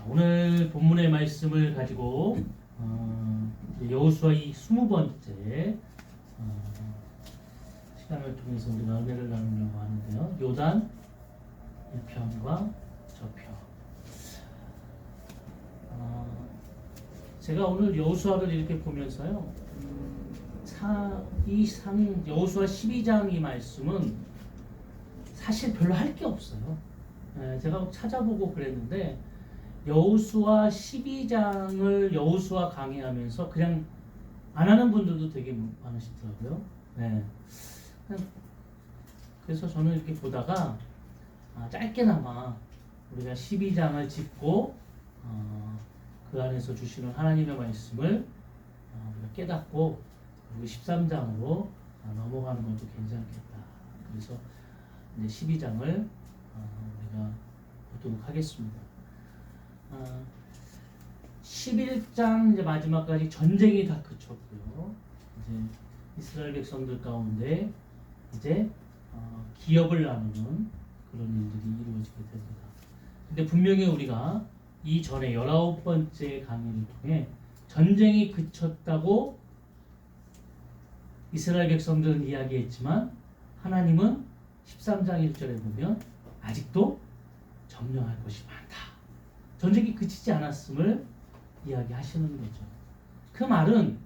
오늘 본문의 말씀을 가지고 여호수아의 20번째 시간을 통해서 우리가 은혜를 나누려고 하는데요. 요단 1편과 저편. 제가 오늘 여호수아를 이렇게 보면서요. 여호수아 12장 이 말씀은 사실 별로 할 게 없어요. 제가 찾아보고 그랬는데 여호수아 12장을 여호수아 강의하면서 그냥 안 하는 분들도 되게 많으시더라고요. 네. 그래서 저는 이렇게 보다가 짧게나마 우리가 12장을 짚고 그 안에서 주시는 하나님의 말씀을 우리가 깨닫고 그리고 13장으로 넘어가는 것도 괜찮겠다. 그래서 이제 12장을 우리가 보도록 하겠습니다. 11장 이제 마지막까지 전쟁이 다 그쳤고요. 이제 이스라엘 백성들 가운데 이제 기업을 나누는 그런 일들이 이루어지게 됩니다. 근데 분명히 우리가 이 전에 19번째 강의를 통해 전쟁이 그쳤다고 이스라엘 백성들은 이야기했지만 하나님은 13장 1절에 보면 아직도 점령할 것이 많다. 전쟁이 그치지 않았음을 이야기하시는 거죠. 그 말은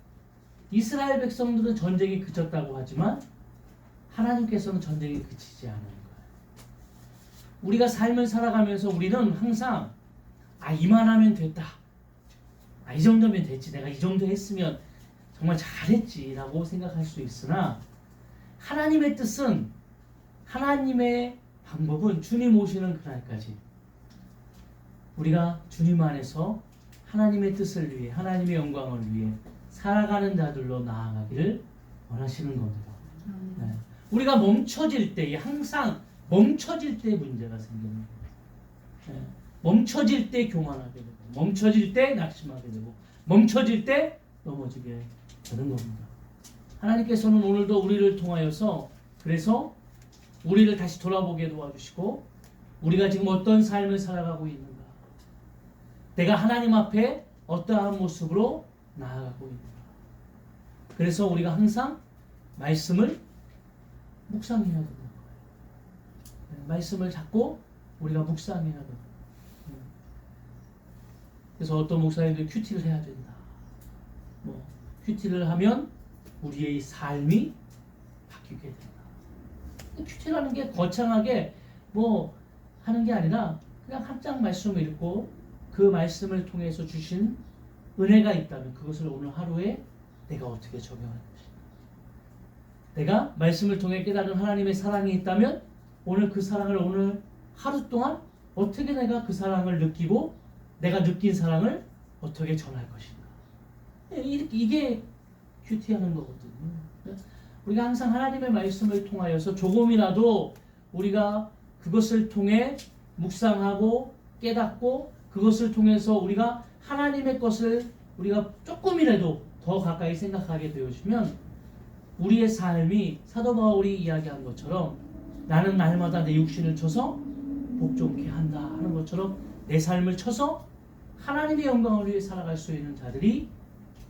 이스라엘 백성들은 전쟁이 그쳤다고 하지만 하나님께서는 전쟁이 그치지 않은 거예요. 우리가 삶을 살아가면서 우리는 항상 이만하면 됐다. 이 정도면 됐지. 내가 이 정도 했으면 정말 잘했지 라고 생각할 수 있으나 하나님의 뜻은 하나님의 방법은 주님 오시는 그날까지 우리가 주님 안에서 하나님의 뜻을 위해 하나님의 영광을 위해 살아가는 자들로 나아가기를 원하시는 겁니다. 네. 우리가 멈춰질 때 항상 멈춰질 때 문제가 생기는 거예요. 네. 멈춰질 때 교만하게 되고 멈춰질 때 낙심하게 되고 멈춰질 때 넘어지게 되는 겁니다. 하나님께서는 오늘도 우리를 통하여서 그래서 우리를 다시 돌아보게 도와주시고 우리가 지금 어떤 삶을 살아가고 있는가, 내가 하나님 앞에 어떠한 모습으로 나아가고 있는가. 그래서 우리가 항상 말씀을 묵상해야 되는 거예요. 말씀을 잡고 우리가 묵상해야 되는 거예요. 그래서 어떤 목사님들 큐티를 해야 된다. 큐티를 하면 우리의 삶이 바뀌게 된다. 큐티라는 게 거창하게 하는 게 아니라 그냥 한 장 말씀을 읽고 그 말씀을 통해서 주신 은혜가 있다면 그것을 오늘 하루에 내가 어떻게 적용할 것인가. 내가 말씀을 통해 깨달은 하나님의 사랑이 있다면 오늘 그 사랑을 오늘 하루 동안 어떻게 내가 그 사랑을 느끼고 내가 느낀 사랑을 어떻게 전할 것인가. 이게 큐티하는 거거든요. 우리가 항상 하나님의 말씀을 통하여서 조금이라도 우리가 그것을 통해 묵상하고 깨닫고 그것을 통해서 우리가 하나님의 것을 우리가 조금이라도 더 가까이 생각하게 되어지면 우리의 삶이 사도 바울이 이야기한 것처럼 나는 날마다 내 육신을 쳐서 복종케 한다 하는 것처럼 내 삶을 쳐서 하나님의 영광을 위해 살아갈 수 있는 자들이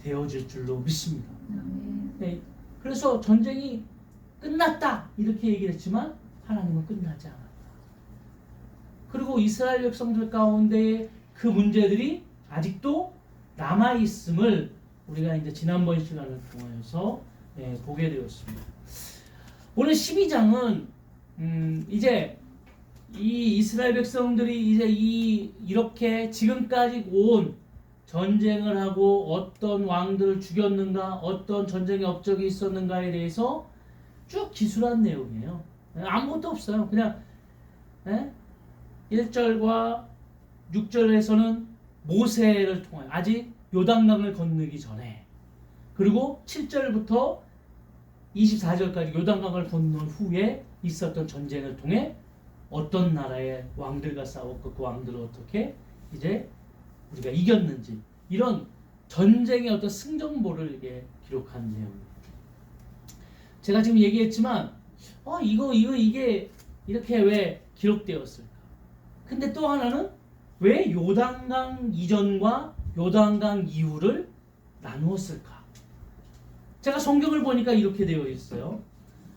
되어질 줄로 믿습니다. 네, 그래서 전쟁이 끝났다 이렇게 얘기를 했지만 하나님은 끝나지 않았다. 그리고 이스라엘 백성들 가운데 그 문제들이 아직도 남아있음을 우리가 이제 지난번 시간을 통해서 보게 되었습니다. 오늘 12장은 이제 이 이스라엘 백성들이 이제 이렇게 지금까지 온 전쟁을 하고 어떤 왕들을 죽였는가, 어떤 전쟁의 업적이 있었는가에 대해서 쭉 기술한 내용이에요. 아무것도 없어요. 그냥 1절과 6절에서는 모세를 통하여 아직 요단강을 건너기 전에, 그리고 7절부터 24절까지 요단강을 건넌 후에 있었던 전쟁을 통해 어떤 나라의 왕들과 싸웠고 그 왕들을 어떻게 이제 우리가 이겼는지 이런 전쟁의 어떤 승전보를 이게 기록한 내용입니다. 제가 지금 얘기했지만 이게 이렇게 왜 기록되었을까? 근데 또 하나는 왜 요단강 이전과 요단강 이후를 나누었을까? 제가 성경을 보니까 이렇게 되어 있어요.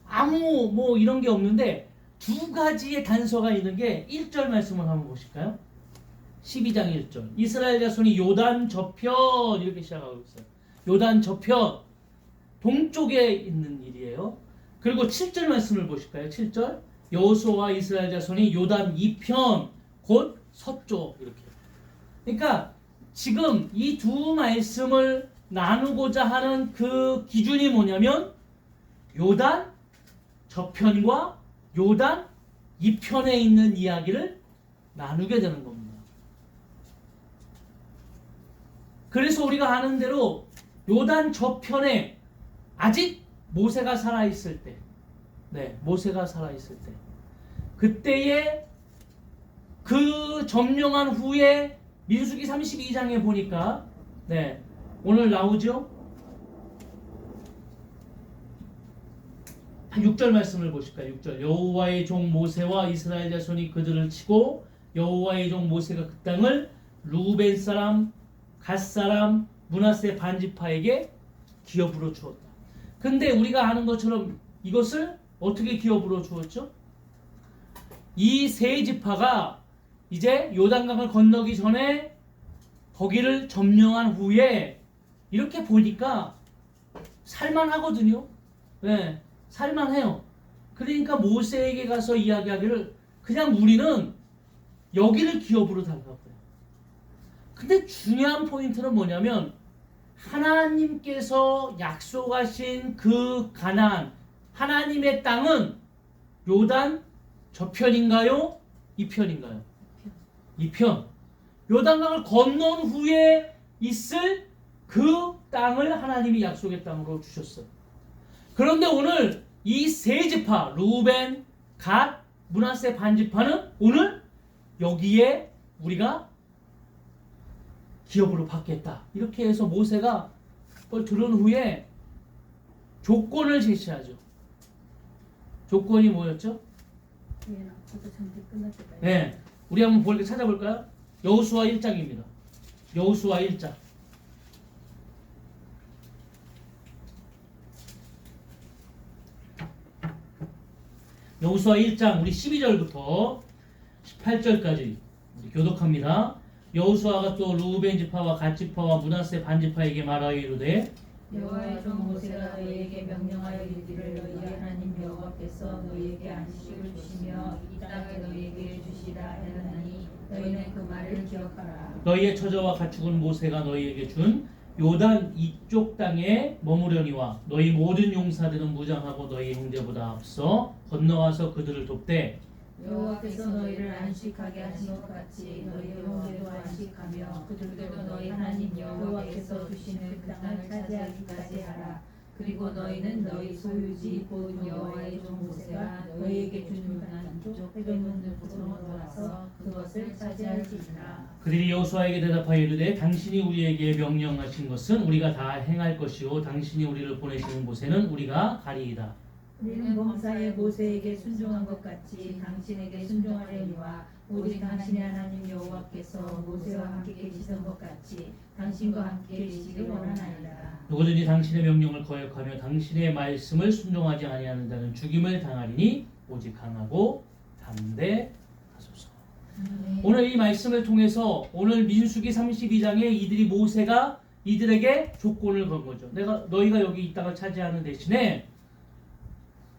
아무 뭐 이런 게 없는데 두 가지의 단서가 있는 게 1절 말씀을 한번 보실까요? 12장 1절. 이스라엘 자손이 요단 저편 이렇게 시작하고 있어요. 요단 저편 동쪽에 있는 일이에요. 그리고 7절 말씀을 보실까요? 7절. 여호수아와 이스라엘 자손이 요단 이편 곧 서쪽 이렇게. 그러니까 지금 이 두 말씀을 나누고자 하는 그 기준이 뭐냐면 요단 저편과 요단 이편에 있는 이야기를 나누게 되는 겁니다. 그래서 우리가 아는 대로 요단 저편에 아직 모세가 살아있을 때, 모세가 살아있을 때, 그때에 그 점령한 후에 민수기 32장에 보니까, 오늘 나오죠? 한 6절 말씀을 보실까요? 6절. 여호와의 종 모세와 이스라엘 자손이 그들을 치고 여호와의 종 모세가 그 땅을 루벤 사람, 갓 사람, 므낫세 반지파에게 기업으로 주었다. 근데 우리가 아는 것처럼 이것을 어떻게 기업으로 주었죠? 이 세 지파가 이제 요단강을 건너기 전에 거기를 점령한 후에 이렇게 보니까 살만하거든요. 살만해요. 그러니까 모세에게 가서 이야기하기를 그냥 우리는 여기를 기업으로 달라고요. 근데 중요한 포인트는 뭐냐면 하나님께서 약속하신 그 가나안 하나님의 땅은 요단 저편인가요? 이편인가요? 이편. 요단강을 건넌 후에 있을 그 땅을 하나님이 약속의 땅으로 주셨어요. 그런데 오늘 이 세 지파 루벤, 갓, 므낫세 반지파는 오늘 여기에 우리가 기업으로 받겠다. 이렇게 해서 모세가 그걸 들은 후에 조건을 제시하죠. 조건이 뭐였죠? 우리 한번 볼게 찾아볼까요? 여호수아 1장입니다. 여호수아 1장. 여호수아 1장 우리 12절부터 18절까지 우리 교독합니다. 여호수아가 또 루벤 지파와 갓 지파와 므낫세 반 지파에게 말하여 이르되 여호와의 종 모세가 너희에게 명령하여 이르기를 너희의 하나님 여호와께서 너희에게 안식을 주시며 이 땅을 너희에게 주시라 하였나니 너희는 그 말을 기억하라. 너희의 처자와 가축은 모세가 너희에게 준 요단 이쪽 땅에 머무려니와 너희 모든 용사들은 무장하고 너희 형제보다 앞서 건너와서 그들을 돕되 여호와께서 너희를 안식하게 하신 것 같이 너희 형제도 안식하며 그들도 너희 하나님 여호와께서 주시는 그 땅을 차지하기까지 하라. 그리고 너희는 너희 소유지 곧 여호와의 종 모세가 너희에게 준 요단 이쪽 회변문으로 돌아서 그것을 차지할지니라. 그들이 여호수아에게 대답하여 이르되 당신이 우리에게 명령하신 것은 우리가 다 행할 것이요 당신이 우리를 보내시는 곳에는 우리가 가리이다. 우리는 범사에 모세에게 순종한 것 같이 당신에게 순종하려니와 오직 당신의 하나님 여호와께서 모세와 함께 계시던 것 같이 당신과 함께 계시기를 원하나이다. 누구든지 당신의 명령을 거역하며 당신의 말씀을 순종하지 아니하는 자는 죽임을 당하리니 오직 강하고 담대하소서. 오늘 이 말씀을 통해서 오늘 민수기 32장에 이들이 모세가 이들에게 조건을 건 거죠. 너희가 여기 이 땅을 차지하는 대신에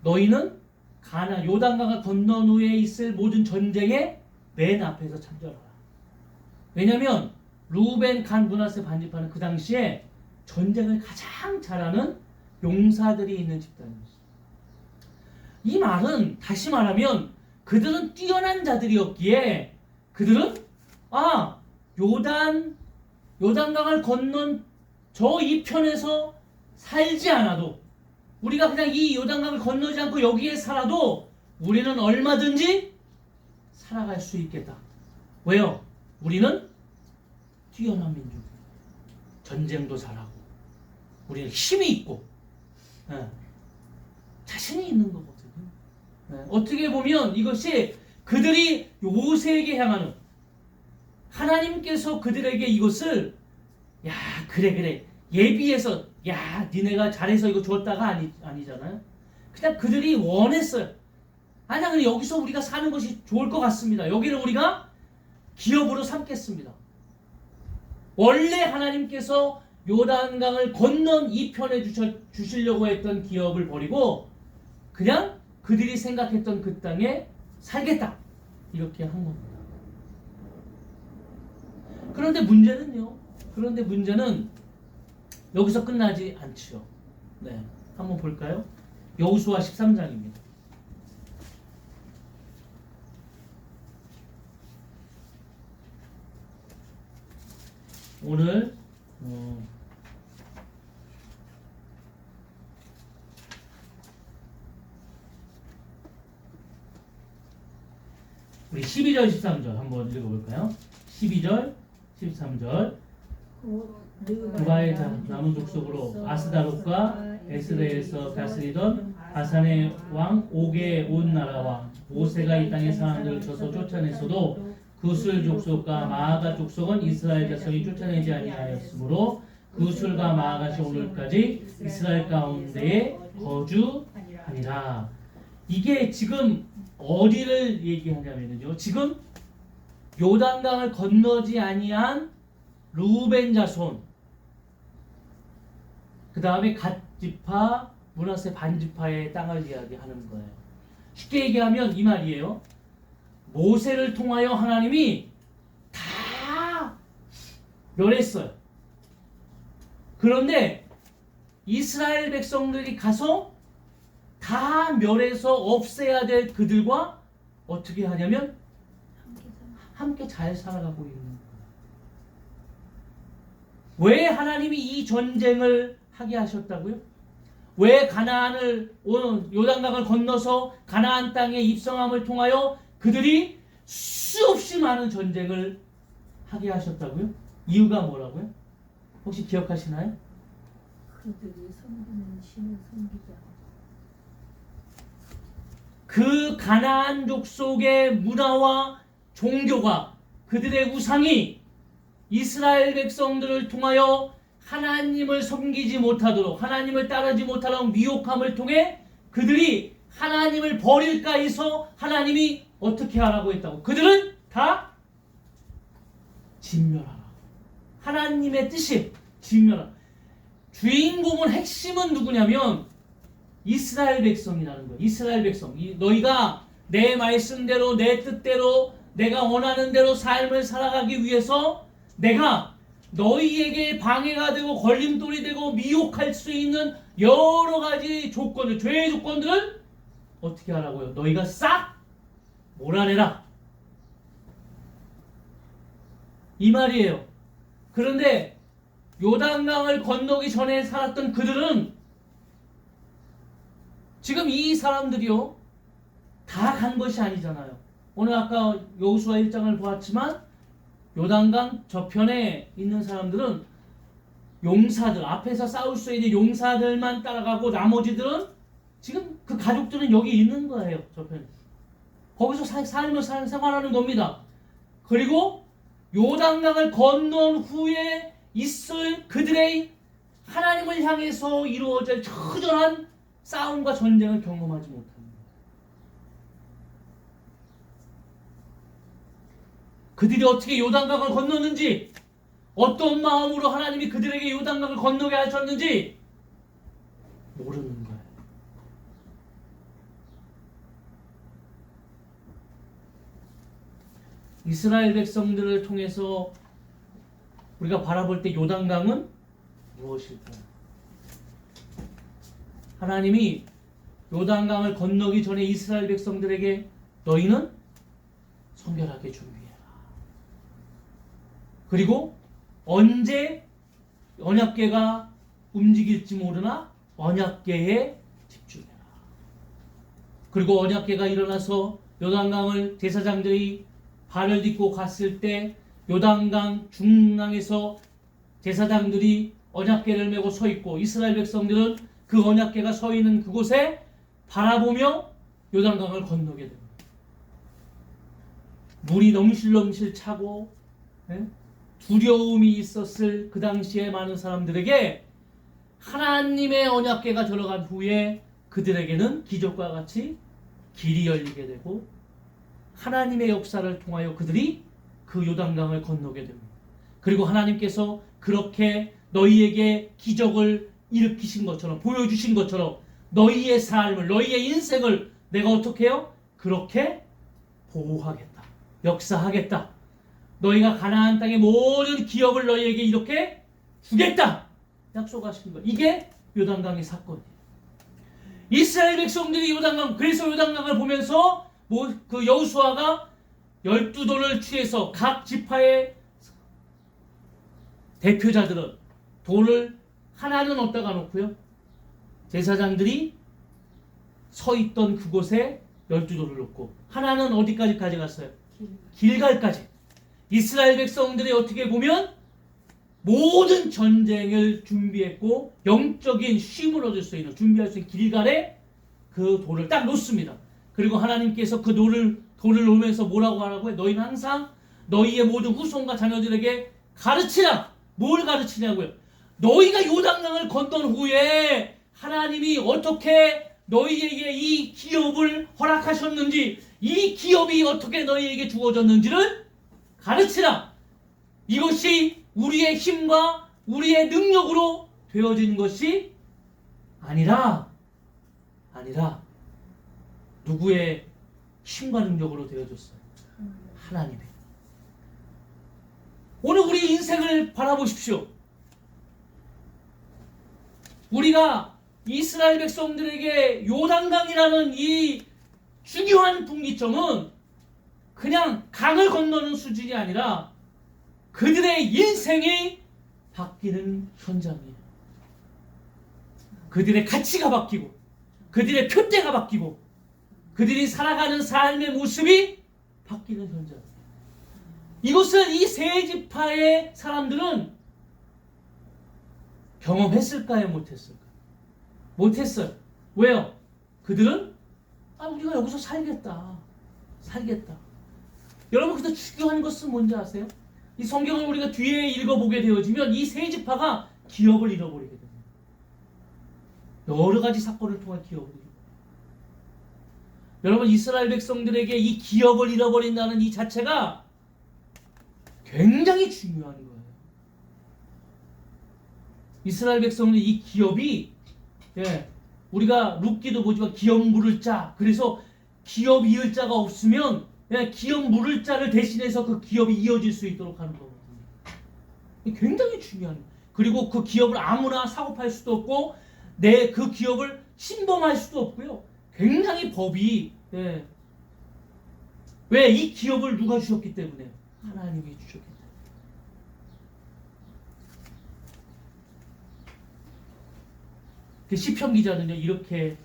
너희는 가나안 요단강을 건넌 후에 있을 모든 전쟁에 맨 앞에서 참전하라. 왜냐하면 루벤, 간, 므낫세 반지파는 그 당시에 전쟁을 가장 잘하는 용사들이 있는 집단이었어요. 이 말은 다시 말하면 그들은 뛰어난 자들이었기에 그들은 요단강을 건넌 저 이편에서 살지 않아도 우리가 그냥 이 요단강을 건너지 않고 여기에 살아도 우리는 얼마든지 살아갈 수 있겠다. 왜요? 우리는 뛰어난 민족이에요. 전쟁도 잘하고 우리는 힘이 있고 자신이 있는 거거든요. 어떻게 보면 이것이 그들이 모세에게 향하는 하나님께서 그들에게 이것을 야 그래 예비해서 야 니네가 잘해서 이거 줬다가 아니잖아요. 그냥 그들이 원했어요. 아니야 그래 여기서 우리가 사는 것이 좋을 것 같습니다. 여기를 우리가 기업으로 삼겠습니다. 원래 하나님께서 요단강을 건넌 이 편에 주시려고 했던 기업을 버리고 그냥 그들이 생각했던 그 땅에 살겠다 이렇게 한 겁니다. 그런데 문제는 여기서 끝나지 않죠. 네, 한번 볼까요? 여호수아 13장입니다. 오늘 우리 12절 13절 한번 읽어볼까요? 12절 13절 누가의 남은 족속으로 아스다롯과 에스레에서 다스리던 바산의 왕 옥의 온 나라와 모세가 이 땅의 사람들을 쳐서 쫓아냈어도 구슬 족속과 마아가 족속은 이스라엘 자손이 쫓아내지 아니하였으므로 구슬과 마아가시 오늘까지 이스라엘 가운데에 거주하니라. 이게 지금 어디를 얘기하냐면요. 지금 요단강을 건너지 아니한 루벤 자손, 그 다음에 갓지파, 므낫세 반지파의 땅을 이야기하는 거예요. 쉽게 얘기하면 이 말이에요. 모세를 통하여 하나님이 다 멸했어요. 그런데 이스라엘 백성들이 가서 다 멸해서 없애야 될 그들과 어떻게 하냐면 함께 잘 살아가고 있는 거예요. 왜 하나님이 이 전쟁을 하게 하셨다고요? 왜 가나안을 요단강을 건너서 가나안 땅에 입성함을 통하여 그들이 수없이 많은 전쟁을 하게 하셨다고요? 이유가 뭐라고요? 혹시 기억하시나요? 그들이 섬기는 신을 섬기자. 그 가나안 족속의 문화와 종교가 그들의 우상이 이스라엘 백성들을 통하여 하나님을 섬기지 못하도록 하나님을 따르지 못하도록 미혹함을 통해 그들이 하나님을 버릴까 해서 하나님이 어떻게 하라고 했다고? 그들은 다 진멸하라. 하나님의 뜻이 진멸하라. 주인공은 핵심은 누구냐면 이스라엘 백성이라는 거예요. 이스라엘 백성. 너희가 내 말씀대로 내 뜻대로 내가 원하는 대로 삶을 살아가기 위해서 내가 너희에게 방해가 되고 걸림돌이 되고 미혹할 수 있는 여러 가지 조건들, 죄의 조건들을 어떻게 하라고요? 너희가 싹 몰아내라. 이 말이에요. 그런데 요단강을 건너기 전에 살았던 그들은 지금 이 사람들이요 다 간 것이 아니잖아요. 오늘 아까 여호수아 1장을 보았지만 요단강 저편에 있는 사람들은 용사들, 앞에서 싸울 수 있는 용사들만 따라가고 나머지들은 지금 그 가족들은 여기 있는 거예요. 저편에. 거기서 살면서 생활하는 겁니다. 그리고 요단강을 건넌 후에 있을 그들의 하나님을 향해서 이루어질 처절한 싸움과 전쟁을 경험하지 못합니다. 그들이 어떻게 요단강을 건넜는지, 어떤 마음으로 하나님이 그들에게 요단강을 건너게 하셨는지 모르는 거예요. 이스라엘 백성들을 통해서 우리가 바라볼 때 요단강은 무엇일까요? 하나님이 요단강을 건너기 전에 이스라엘 백성들에게 너희는 성결하게 준비해라. 그리고 언제 언약궤가 움직일지 모르나 언약궤에 집중해라. 그리고 언약궤가 일어나서 요단강을 제사장들이 발을 딛고 갔을 때 요단강 중앙에서 제사장들이 언약궤를 메고 서 있고 이스라엘 백성들은 그 언약궤가 서 있는 그곳에 바라보며 요단강을 건너게 됩니다. 물이 넘실넘실 차고 두려움이 있었을 그 당시에 많은 사람들에게 하나님의 언약궤가 들어간 후에 그들에게는 기적과 같이 길이 열리게 되고 하나님의 역사를 통하여 그들이 그 요단강을 건너게 됩니다. 그리고 하나님께서 그렇게 너희에게 기적을 일으키신 것처럼 보여주신 것처럼 너희의 삶을 너희의 인생을 내가 어떻게 해요? 그렇게 보호하겠다. 역사하겠다. 너희가 가나안 땅의 모든 기업을 너희에게 이렇게 주겠다. 약속하신 거예요. 이게 요단강의 사건이에요. 이스라엘 백성들이 요단강, 그래서 요단강을 보면서 그 여호수아가 12돌을 취해서 각 지파의 대표자들은 돌을 하나는 어디다가 놓고요. 제사장들이 서 있던 그곳에 12돌을 놓고 하나는 어디까지 가져갔어요? 길갈까지. 이스라엘 백성들이 어떻게 보면 모든 전쟁을 준비했고 영적인 쉼을 얻을 수 있는 준비할 수 있는 길갈에 그 돌을 딱 놓습니다. 그리고 하나님께서 그 돌을 놓으면서 뭐라고 하라고요? 너희는 항상 너희의 모든 후손과 자녀들에게 가르치라. 뭘 가르치냐고요? 너희가 요단강을 건넌 후에 하나님이 어떻게 너희에게 이 기업을 허락하셨는지 이 기업이 어떻게 너희에게 주어졌는지를 가르치라. 이것이 우리의 힘과 우리의 능력으로 되어진 것이 아니라 누구의 힘과 능력으로 되어졌어요? 하나님의. 오늘 우리 인생을 바라보십시오. 우리가 이스라엘 백성들에게 요단강이라는 이 중요한 분기점은 그냥 강을 건너는 수준이 아니라 그들의 인생이 바뀌는 현장이에요. 그들의 가치가 바뀌고 그들의 표대가 바뀌고 그들이 살아가는 삶의 모습이 바뀌는 현장이에요. 이것을 이 세 지파의 사람들은 경험했을까요? 못했을까요? 못했어요. 왜요? 그들은 우리가 여기서 살겠다. 여러분, 근데 중요한 것은 뭔지 아세요? 이 성경을 우리가 뒤에 읽어보게 되어지면 이 세 지파가 기업을 잃어버리게 됩니다. 여러 가지 사건을 통한 기업을 잃어버려요. 여러분, 이스라엘 백성들에게 이 기업을 잃어버린다는 이 자체가 굉장히 중요한 거예요. 이스라엘 백성은 이 기업이 우리가 룻기도 보지만 기업 물을 자, 그래서 기업 이을 자가 없으면 기업 물을 자를 대신해서 그 기업이 이어질 수 있도록 하는 거거든요. 굉장히 중요한 거예요. 그리고 그 기업을 아무나 사고 팔 수도 없고 그 기업을 침범할 수도 없고요. 굉장히 법이 왜 이 기업을 누가 주셨기 때문에? 하나님이 주셨기 때문에. 시편 기자는요 이렇게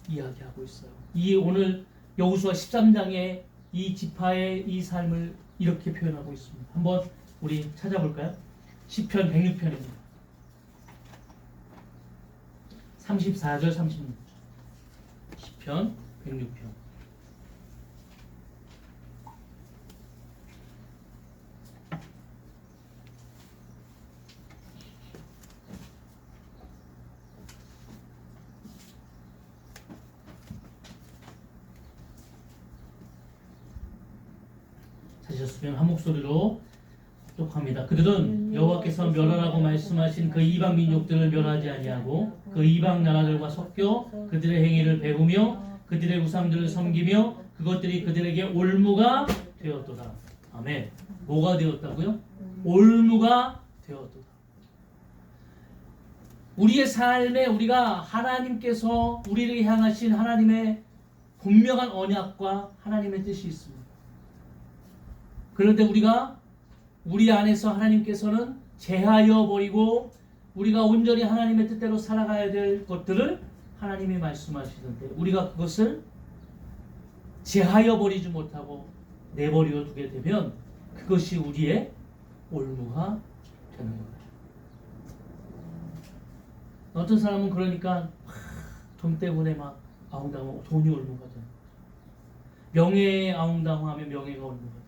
이야기하고 있어요. 이 오늘 여호수아 13장의 이 지파의 이 삶을 이렇게 표현하고 있습니다. 한번 우리 찾아볼까요? 시편 106편입니다. 34절 36절. 시편 106편. 찾으셨으면 한 목소리로 독합니다. 그들은 여호와께서 멸하라고 말씀하신 그 이방 민족들을 멸하지 아니하고 그 이방 나라들과 섞여 그들의 행위를 배우며 그들의 우상들을 섬기며 그것들이 그들에게 올무가 되었도다. 아멘. 뭐가 되었다고요? 올무가 되었도다. 우리의 삶에 우리가 하나님께서 우리를 향하신 하나님의 분명한 언약과 하나님의 뜻이 있습니다. 그런데 우리가 우리 안에서 하나님께서는 제하여 버리고 우리가 온전히 하나님의 뜻대로 살아가야 될 것들을 하나님이 말씀하시는데 우리가 그것을 제하여 버리지 못하고 내버려 두게 되면 그것이 우리의 올무가 되는 거예요. 어떤 사람은 그러니까 돈 때문에 막 아웅다웅하고 돈이 올무가 되는 거예요. 명예에 아웅다웅하면 명예가 올무가 되는 거예요.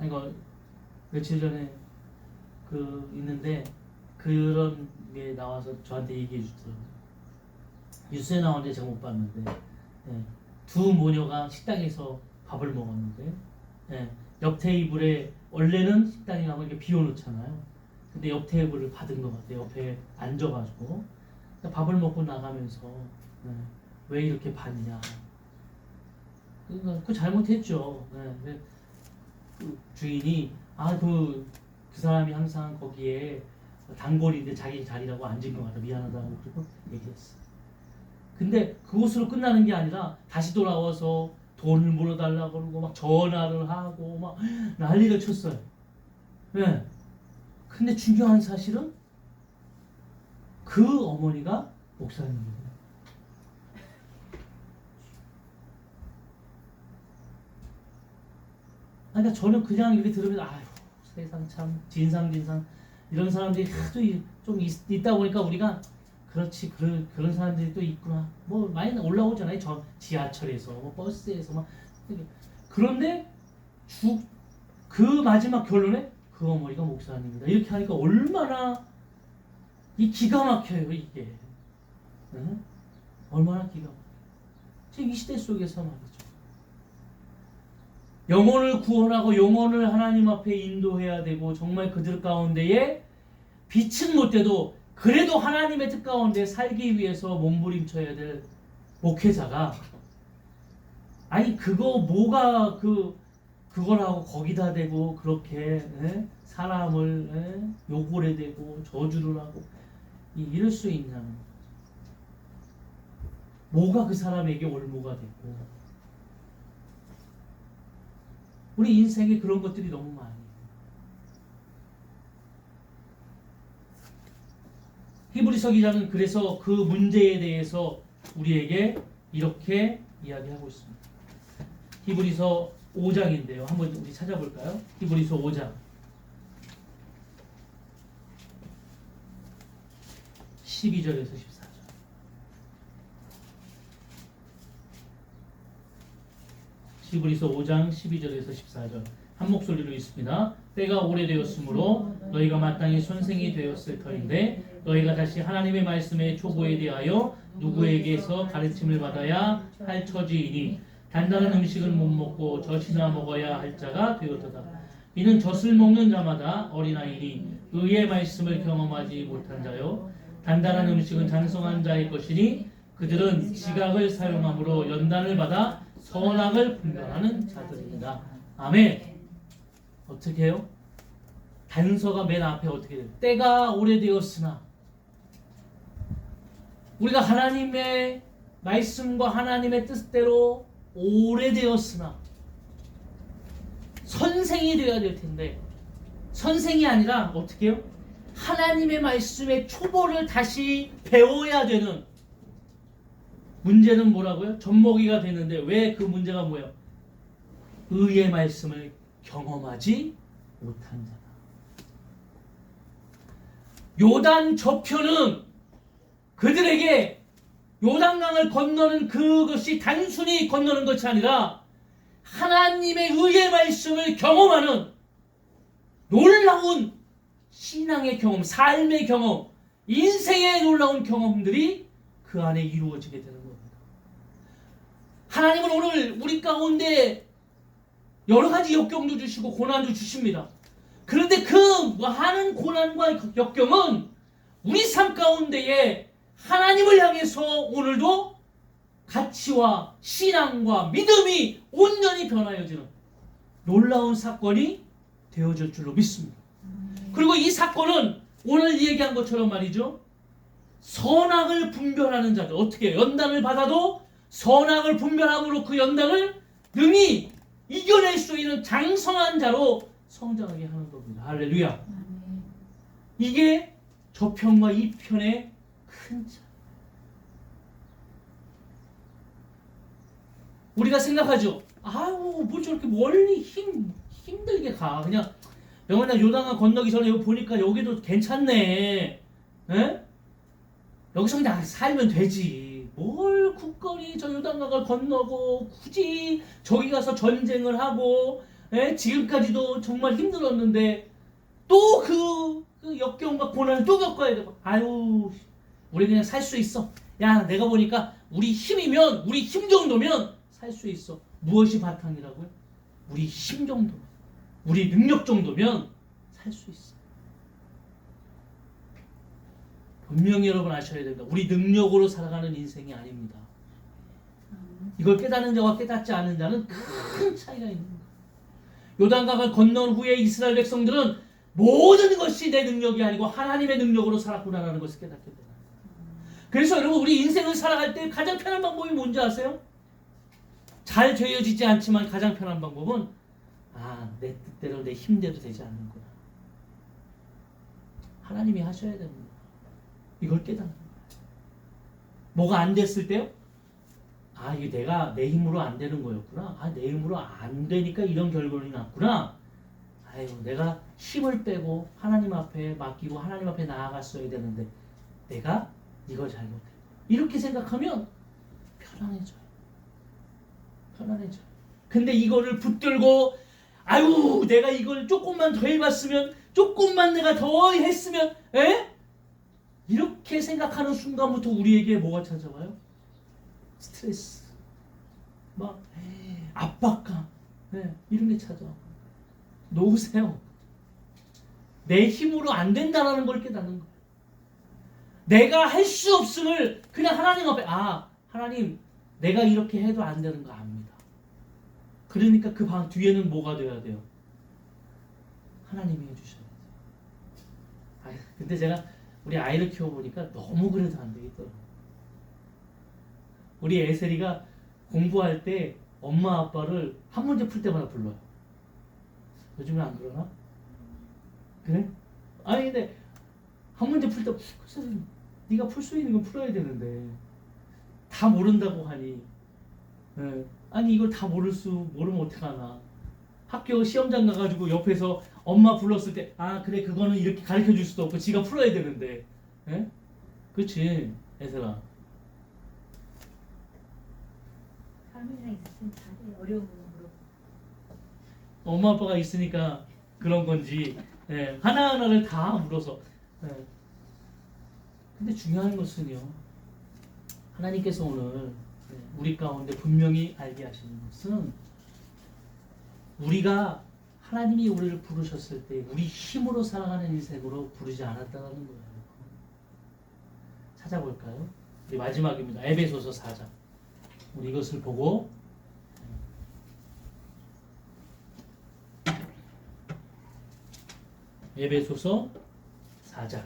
이거 며칠 전에 그 있는데 그런 게 나와서 저한테 얘기해 주더라고요. 뉴스에 나오는데 제가 못 봤는데 예, 두 모녀가 식당에서 밥을 먹었는데 예, 옆 테이블에 원래는 식당에 가면 이렇게 비워놓잖아요. 근데 옆 테이블을 받은 것 같아요. 옆에 앉아가지고 밥을 먹고 나가면서 예, 왜 이렇게 봤냐. 그 잘못했죠. 예, 그 주인이 그 사람이 항상 거기에 단골인데 자기 자리라고 앉은 것 같아 미안하다고 그리고 얘기했어. 근데 그것으로 끝나는 게 아니라 다시 돌아와서 돈을 물어달라고 그러고 막 전화를 하고 막 난리를 쳤어요. 네. 근데 중요한 사실은 그 어머니가 목사님이에요. 그러니까 저는 그냥 이렇게 들으면 아유 세상 참 진상 이런 사람들이 하도 좀 있다 보니까 우리가 그렇지 그런 사람들이 또 있구나 뭐 많이 올라오잖아요. 저 지하철에서 뭐 버스에서 막 그런데 그 마지막 결론에 그 어머니가 목사님이다 이렇게 하니까 얼마나 기가 막혀요 이게. 응? 얼마나 기가 막혀. 지금 이 시대 속에서 말이죠. 영혼을 구원하고 영혼을 하나님 앞에 인도해야 되고 정말 그들 가운데에 빛은 못 돼도 그래도 하나님의 뜻 가운데 살기 위해서 몸부림쳐야 될 목회자가 아니 그거 뭐가 그거라고 거기다 대고 그렇게 사람을 욕을 해대고 저주를 하고 이럴 수 있냐는 거죠. 뭐가 그 사람에게 올무가 되고 우리 인생에 그런 것들이 너무 많아요. 히브리서 기자는 그래서 그 문제에 대해서 우리에게 이렇게 이야기하고 있습니다. 히브리서 5장인데요. 한번 우리 찾아볼까요? 히브리서 5장 12절에서 14절. 히브리서 5장 12절에서 14절 한 목소리로 읽습니다. 때가 오래되었으므로 너희가 마땅히 선생이 되었을 터인데 너희가 다시 하나님의 말씀의 초보에 대하여 누구에게서 가르침을 받아야 할 처지이니 단단한 음식을 못 먹고 젖이나 먹어야 할 자가 되었도다. 이는 젖을 먹는 자마다 어린아이니 의의 말씀을 경험하지 못한 자요 단단한 음식은 장성한 자의 것이니 그들은 지각을 사용함으로 연단을 받아 선악을 분별하는 자들입니다. 아멘. 어떻게 해요? 단서가 맨 앞에 어떻게 돼요? 때가 오래되었으나 우리가 하나님의 말씀과 하나님의 뜻대로 오래되었으나 선생이 되어야 될 텐데 선생이 아니라 어떻게 해요? 하나님의 말씀의 초보를 다시 배워야 되는 문제는 뭐라고요? 젖먹이가 되는데 왜 그 문제가 뭐예요? 의의 말씀을 경험하지 못한 자다. 요단 저편은 그들에게 요단강을 건너는 그것이 단순히 건너는 것이 아니라 하나님의 의의 말씀을 경험하는 놀라운 신앙의 경험, 삶의 경험, 인생의 놀라운 경험들이 그 안에 이루어지게 되는 겁니다. 하나님은 오늘 우리 가운데 여러 가지 역경도 주시고 고난도 주십니다. 그런데 그 많은 고난과 역경은 우리 삶 가운데에 하나님을 향해서 오늘도 가치와 신앙과 믿음이 온전히 변화해지는 놀라운 사건이 되어질 줄로 믿습니다. 그리고 이 사건은 오늘 얘기한 것처럼 말이죠. 선악을 분별하는 자들, 어떻게 해요? 연단을 받아도 선악을 분별함으로 그 연단을 능히 이겨낼 수 있는 장성한 자로 성장하게 하는 겁니다. 할렐루야. 이게 저편과 이 편의 큰 차이. 우리가 생각하죠. 아우 뭐 저렇게 멀리 힘들게 가. 그냥 영원한 요단강 건너기 전에 여기 보니까 여기도 괜찮네. 에? 여기서 그냥 살면 되지. 뭘 굳건히 저 요단강을 건너고 굳이 저기 가서 전쟁을 하고 지금까지도 정말 힘들었는데 또 그 역경과 고난을 또 겪어야 되고, 아유, 우리 그냥 살 수 있어. 야, 내가 보니까 우리 힘이면, 우리 힘 정도면 살 수 있어. 무엇이 바탕이라고요? 우리 힘 정도, 우리 능력 정도면 살 수 있어. 분명히 여러분 아셔야 됩니다. 우리 능력으로 살아가는 인생이 아닙니다. 이걸 깨닫는 자와 깨닫지 않는 자는 큰 차이가 있는 거예요. 요단강을 건넌 후에 이스라엘 백성들은 모든 것이 내 능력이 아니고 하나님의 능력으로 살았구나라는 것을 깨닫게 돼요. 그래서 여러분, 우리 인생을 살아갈 때 가장 편한 방법이 뭔지 아세요? 잘 되어지지 않지만 가장 편한 방법은 내 뜻대로 내 힘대로 되지 않는구나. 하나님이 하셔야 됩니다. 이걸 깨닫는 거예요. 뭐가 안 됐을 때요? 이게 내가 내 힘으로 안 되는 거였구나. 내 힘으로 안 되니까 이런 결론이 났구나. 내가 힘을 빼고 하나님 앞에 맡기고 하나님 앞에 나아갔어야 되는데 내가 이걸 잘못했다. 이렇게 생각하면 편안해져요. 편안해져요. 근데 이거를 붙들고 내가 이걸 조금만 더 해봤으면, 조금만 내가 더 했으면, 이렇게 생각하는 순간부터 우리에게 뭐가 찾아와요? 스트레스, 압박감, 이런 게 찾아와. 놓으세요. 내 힘으로 안 된다는 걸 깨닫는 거예요. 내가 할 수 없음을 그냥 하나님 앞에, 하나님, 내가 이렇게 해도 안 되는 거 압니다. 그러니까 그 방 뒤에는 뭐가 돼야 돼요? 하나님이 해주셔야 돼요. 근데 제가 우리 아이를 키워보니까 너무 그래도 안 되겠더라고요. 우리 에셀이가 공부할 때 엄마 아빠를 한 문제 풀 때마다 불러요. 요즘은 안 그러나? 그래? 근데 한 문제 풀 때 선생님, 네가 풀 수 있는 건 풀어야 되는데 다 모른다고 하니, 이걸 다 모르면 어떡하나. 학교 시험장 가가지고 옆에서 엄마 불렀을 때 그래, 그거는 이렇게 가르쳐 줄 수도 없고 지가 풀어야 되는데. 그치 애들아? 카메라 있으면 다 어려운 부분으로. 엄마 아빠가 있으니까 그런 건지 하나하나를 다 물어서. 근데 중요한 것은요, 하나님께서 오늘 우리 가운데 분명히 알게 하시는 것은, 우리가 하나님이 우리를 부르셨을 때 우리 힘으로 살아가는 인생으로 부르지 않았다는 거예요. 찾아볼까요? 우리 마지막입니다. 에베소서 4장. 우리 이것을 보고 에베소서 4장.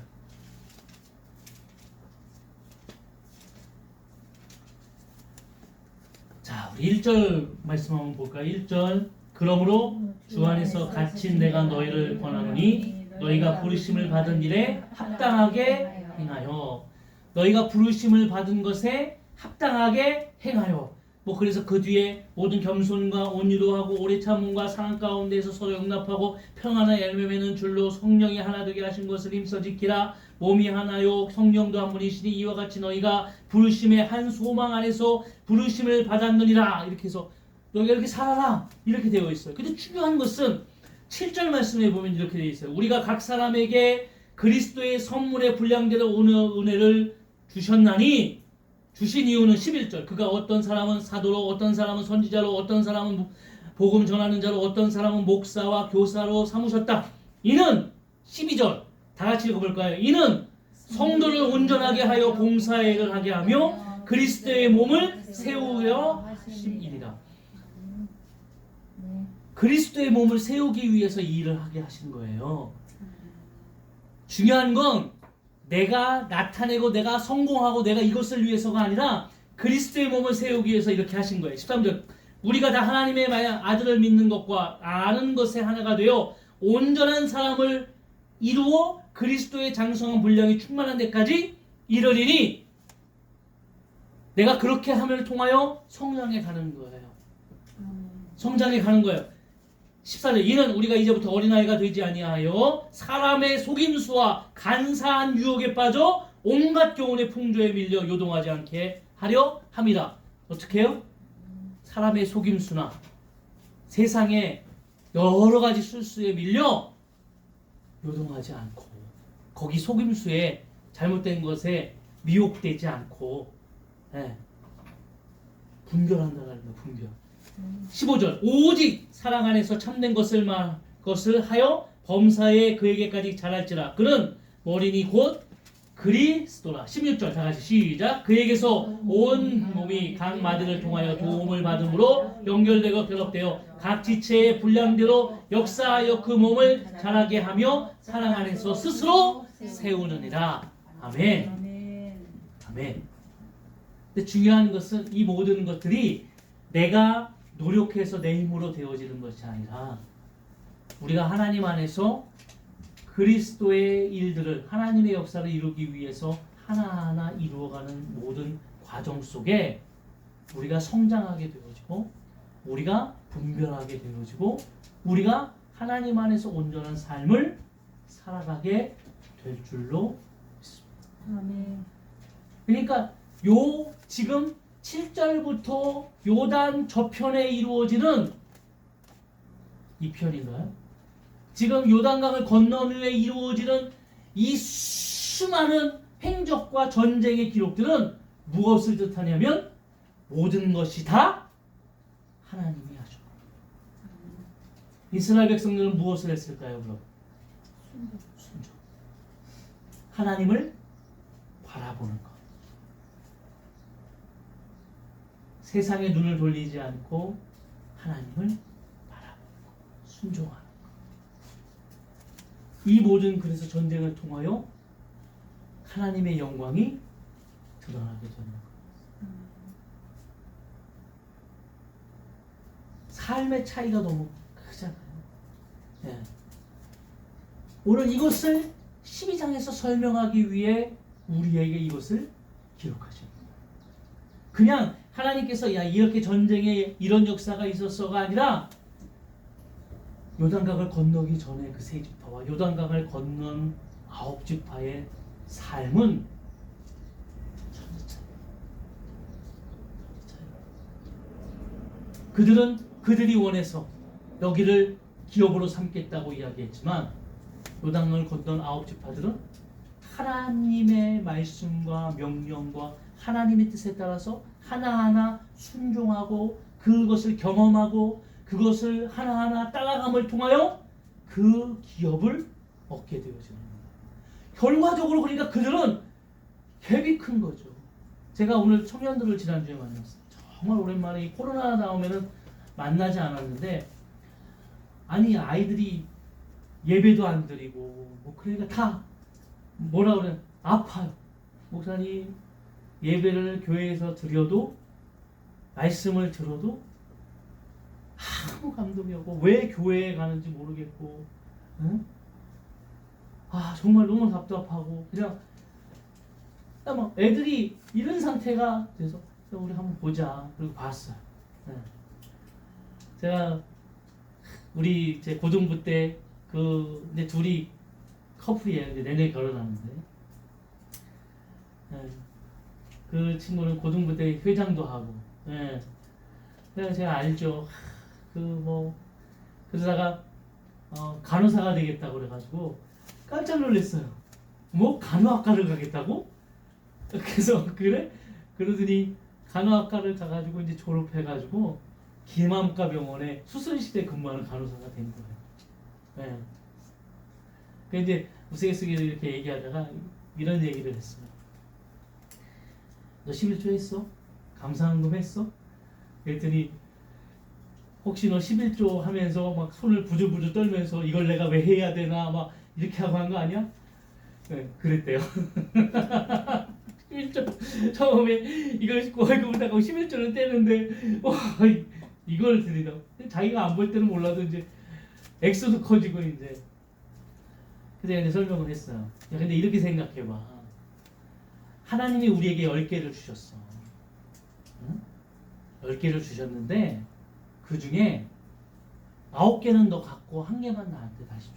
자, 우리 1절 말씀 한번 볼까요? 1절. 그러므로 주 안에서 갇힌 내가 너희를 권하노니 너희가 부르심을 받은 일에 합당하게 행하여. 너희가 부르심을 받은 것에 합당하게 행하여. 그래서 그 뒤에 모든 겸손과 온유도 하고 오래 참음과 사랑 가운데서 서로 용납하고 평안의 열매 맺는 줄로 성령이 하나 되게 하신 것을 힘써 지키라. 몸이 하나요 성령도 한 분이시니 이와 같이 너희가 부르심의 한 소망 안에서 부르심을 받았느니라. 이렇게 해서 너희가 이렇게 살아라, 이렇게 되어 있어요. 근데 중요한 것은 7절 말씀에 보면 이렇게 되어 있어요. 우리가 각 사람에게 그리스도의 선물의 분량대로 은혜를 주셨나니, 주신 이유는 11절. 그가 어떤 사람은 사도로, 어떤 사람은 선지자로, 어떤 사람은 복음 전하는 자로, 어떤 사람은 목사와 교사로 삼으셨다. 이는 12절. 다 같이 읽어볼까요? 이는 성도를 온전하게 하여 봉사의 일을 하게 하며 그리스도의 몸을 세우려 하심이니라. 그리스도의 몸을 세우기 위해서 이 일을 하게 하신 거예요. 중요한 건 내가 나타내고 내가 성공하고 내가 이것을 위해서가 아니라 그리스도의 몸을 세우기 위해서 이렇게 하신 거예요. 13절. 우리가 다 하나님의 아들을 믿는 것과 아는 것에 하나가 되어 온전한 사람을 이루어 그리스도의 장성한 분량이 충만한 데까지 이르리니, 내가 그렇게 함을 통하여 성장해 가는 거예요. 성장해 가는 거예요. 14절. 이는 우리가 이제부터 어린아이가 되지 아니하여 사람의 속임수와 간사한 유혹에 빠져 온갖 교훈의 풍조에 밀려 요동하지 않게 하려 함이라. 어떻게 해요? 사람의 속임수나 세상의 여러 가지 술수에 밀려 요동하지 않고 거기 속임수에 잘못된 것에 미혹되지 않고 예, 분별한다는 거예요. 분별. 15절 오직 사랑 안에서 참된 것을 하여 범사에 그에게까지 자랄지라 그는 머리니 곧 그리스도라. 16절 다 같이 시작. 그에게서 온 몸이 각 마디를 통하여 도움을 받음으로 연결되고 결합되어 각 지체의 분량대로 역사하여 그 몸을 자라게 하며 사랑 안에서 스스로 세우느니라. 아멘. 아멘. 아멘. 근데 중요한 것은 이 모든 것들이 내가 노력해서 내 힘으로 되어지는 것이 아니라 우리가 하나님 안에서 그리스도의 일들을 하나님의 역사를 이루기 위해서 하나하나 이루어가는 모든 과정 속에 우리가 성장하게 되어지고 우리가 분별하게 되어지고 우리가 하나님 안에서 온전한 삶을 살아가게 될 줄로 믿습니다. 아멘. 그러니까 요 지금 7절부터 요단 저편에 이루어지는 이 편인가요? 지금 요단강을 건넌 후에 이루어지는 이 수많은 행적과 전쟁의 기록들은 무엇을 뜻하냐면 모든 것이 다 하나님이 하죠. 이스라엘 백성들은 무엇을 했을까요? 그럼 순종. 하나님을 바라보는 것. 세상에 눈을 돌리지 않고 하나님을 바라보는 것. 순종하는 것. 이 모든 그래서 전쟁을 통하여 하나님의 영광이 드러나게 되는 거예요. 삶의 차이가 너무 크잖아요. 네. 오늘 이것을 12장에서 설명하기 위해 우리에게 이것을 기록하십니다. 그냥 하나님께서 야 이렇게 전쟁에 이런 역사가 있었어가 아니라 요단강을 건너기 전에 그 세 지파와 요단강을 건넌 9지파의 삶은 그들이 원해서 여기를 기업으로 삼겠다고 이야기했지만 요단강을 건넌 9지파들은 하나님의 말씀과 명령과 하나님의 뜻에 따라서 하나하나 순종하고 그것을 경험하고 그것을 하나하나 따라감을 통하여 그 기업을 얻게 되어지는 겁니다. 결과적으로 그러니까 그들은 갭이 큰 거죠. 제가 오늘 청년들을 지난주에 만났어요. 정말 오랜만에 이 코로나 나오면은 만나지 않았는데 아니 아이들이 예배도 안 드리고 뭐 그러니까 다 뭐라 그래 아파요. 목사님 예배를 교회에서 드려도 말씀을 들어도 아무 감동이 없고 왜 교회에 가는지 모르겠고 응? 아 정말 너무 답답하고 그냥 막 애들이 이런 상태가 돼서 우리 한번 보자 그리고 봤어요. 네. 제가 우리 제 고등부 때 근데 둘이 커플이에요. 근데 내내 결혼하는데 네. 그 친구는 고등부 때 회장도 하고 네. 그래서 제가 알죠. 그러다가 간호사가 되겠다고 그래가지고 깜짝 놀랐어요. 뭐 간호학과를 가겠다고? 그래서 그래? 그러더니 간호학과를 가가지고 이제 졸업해가지고 기맘과 병원에 수술실에 근무하는 간호사가 된 거예요. 네. 그 이제 우스갯소리로 이렇게 얘기하다가 이런 얘기를 했어요. 너 11조 했어? 감사헌금 했어? 그랬더니 혹시 너 11조 하면서 막 손을 부들부들 떨면서 이걸 내가 왜 해야 되나 막 이렇게 하고 한 거 아니야? 네, 그랬대요. 11조 처음에 이걸 월급을 따고 11조를 떼는데 이걸 드리다. 자기가 안 볼 때는 몰라도 이제 액수도 커지고 이제 그래서 이제 설명을 했어요. 야, 근데 이렇게 생각해봐. 하나님이 우리에게 10개를 주셨어. 응? 10개를 주셨는데 그 중에 9개는 너 갖고 1개만 나한테 다시 줘.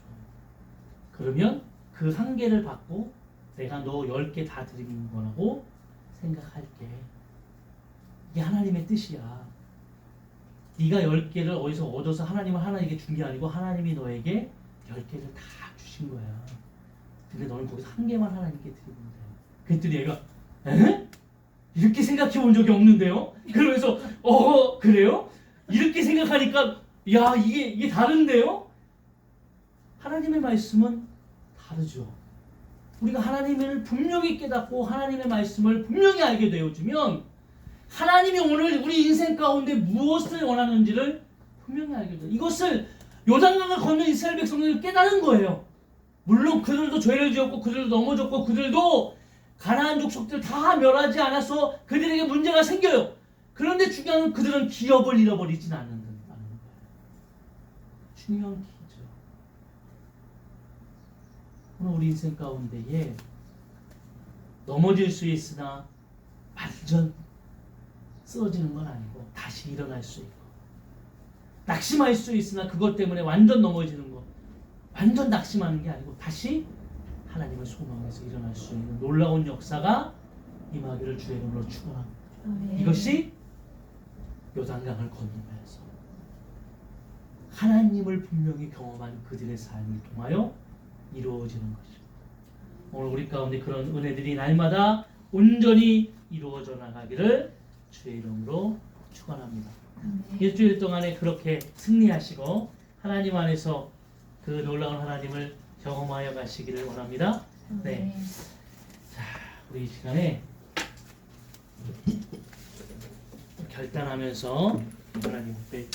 그러면 그 1개를 받고 내가 너 10개 다 드리는 거라고 생각할게. 이게 하나님의 뜻이야. 네가 10개를 어디서 얻어서 하나님을 하나님께 준 게 아니고 하나님이 너에게 10개를 다 주신 거야. 근데 너는 거기서 한 개만 하나님께 드리면 돼. 그랬더니 얘가 에? 이렇게 생각해 본 적이 없는데요? 그러면서 그래요? 이렇게 생각하니까 야 이게 다른데요? 하나님의 말씀은 다르죠. 우리가 하나님을 분명히 깨닫고 하나님의 말씀을 분명히 알게 되어주면 하나님이 오늘 우리 인생 가운데 무엇을 원하는지를 분명히 알게 돼요. 이것을 요단강을 건넌 이스라엘 백성들이 깨달은 거예요. 물론 그들도 죄를 지었고 그들도 넘어졌고 그들도 가나안 족속들 다 멸하지 않아서 그들에게 문제가 생겨요. 그런데 중요한 건 그들은 기업을 잃어버리진 않는 거예요. 중요한 키죠. 오늘 우리 인생 가운데에 넘어질 수 있으나 완전 쓰러지는 건 아니고 다시 일어날 수 있고 낙심할 수 있으나 그것 때문에 완전 넘어지는 거 완전 낙심하는 게 아니고 다시 하나님을 소망해서 일어날 수 있는 놀라운 역사가 임하기를 주의 이름으로 축원합니다. 이것이 요단강을 건너면서 하나님을 분명히 경험한 그들의 삶을 통하여 이루어지는 것입니다. 오늘 우리 가운데 그런 은혜들이 날마다 온전히 이루어져 나가기를 주의 이름으로 축원합니다. 일주일 동안에 그렇게 승리하시고 하나님 안에서 그 놀라운 하나님을 경험하여 가시기를 원합니다. 네. 자, 우리 이 시간에 결단하면서 하나님 앞에